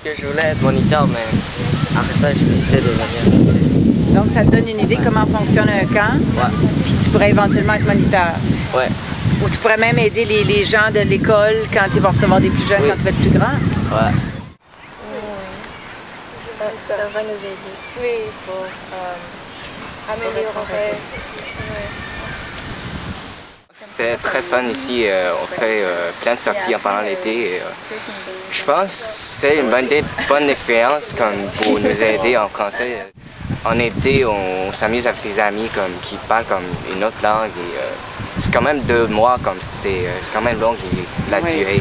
que je voulais être moniteur, mais après ça, j'ai décidé de devenir spécialiste. Donc, ça te donne une idée comment fonctionne un camp, puis tu pourrais éventuellement être moniteur. Ouais. Ou tu pourrais même aider les gens de l'école quand ils vont recevoir des plus jeunes, quand tu vas être plus grand. Ouais. Ça va nous aider. Oui, pour améliorer. C'est très fun ici. On fait plein de sorties pendant l'été. Je pense que c'est une bonne expérience pour nous aider en français. En été, on s'amuse avec des amis qui parlent comme une autre langue. C'est quand même 2 mois, c'est quand même long la durée.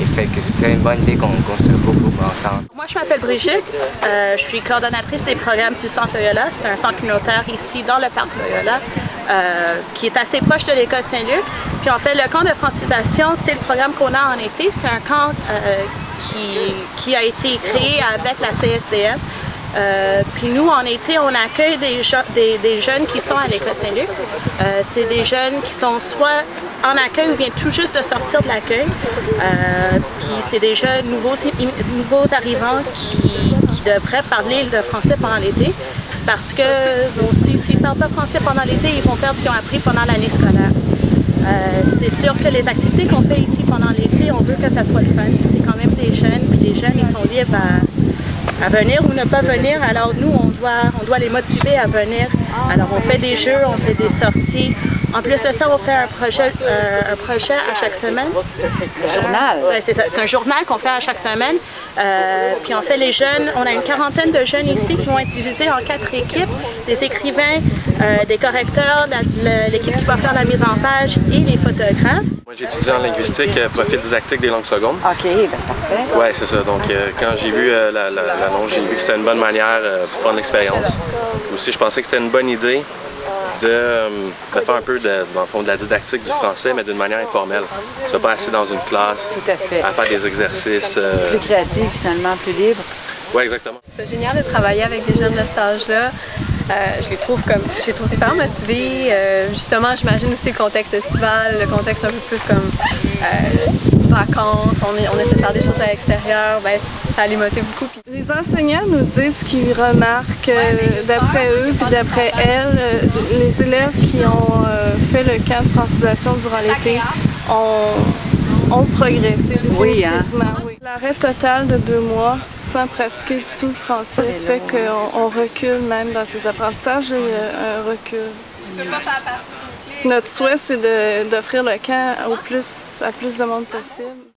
Et fait que c'est une bonne idée qu'on se regroupe ensemble. Moi, je m'appelle Brigitte. Je suis coordonnatrice des programmes du Centre Loyola. C'est un centre communautaire ici dans le parc Loyola qui est assez proche de l'école Saint-Luc. Puis en fait, le camp de francisation, c'est le programme qu'on a en été. C'est un camp qui a été créé avec la CSDM. Puis nous, en été, on accueille des jeunes qui sont à l'école Saint-Luc. C'est des jeunes qui sont soit en accueil ou viennent tout juste de sortir de l'accueil. Puis c'est des jeunes nouveaux arrivants qui devraient parler le français pendant l'été. Parce que s'ils ne parlent pas français pendant l'été, ils vont perdre ce qu'ils ont appris pendant l'année scolaire. C'est sûr que les activités qu'on fait ici pendant l'été, on veut que ça soit le fun. C'est quand même des jeunes, puis les jeunes, ils sont libres à venir ou ne pas venir. Alors nous, on doit les motiver à venir. Alors on fait des jeux, on fait des sorties. En plus de ça, on fait un projet à chaque semaine. Journal? C'est un journal qu'on fait à chaque semaine. Puis on fait les jeunes, on a une quarantaine de jeunes ici qui vont être divisés en 4 équipes. Des écrivains, des correcteurs, l'équipe qui va faire la mise en page et les photographes. Moi j'étudie en linguistique, profil didactique des langues secondes. OK, ben c'est parfait. Oui, c'est ça. Donc quand j'ai vu l'annonce, j'ai vu que c'était une bonne manière pour prendre l'expérience. Aussi, je pensais que c'était une bonne idée de faire un peu dans le fond, de la didactique du français, mais d'une manière informelle. On ne soit pas assis dans une classe à faire des exercices. Plus créatif, finalement, plus libre. Oui, exactement. C'est génial de travailler avec des jeunes de cet âge-là. Je les trouve super motivés. Justement, j'imagine aussi le contexte estival, le contexte un peu plus comme vacances, on essaie de faire des choses à l'extérieur, ben, ça les motive beaucoup. Les enseignants nous disent qu'ils remarquent, d'après eux puis d'après elles, les élèves qui ont fait le camp de francisation durant l'été ont progressé définitivement. Oui, hein? Oui. L'arrêt total de 2 mois sans pratiquer du tout le français fait qu'on recule même dans ses apprentissages, il y a un recul. Notre souhait, c'est d'offrir le camp à plus de monde possible.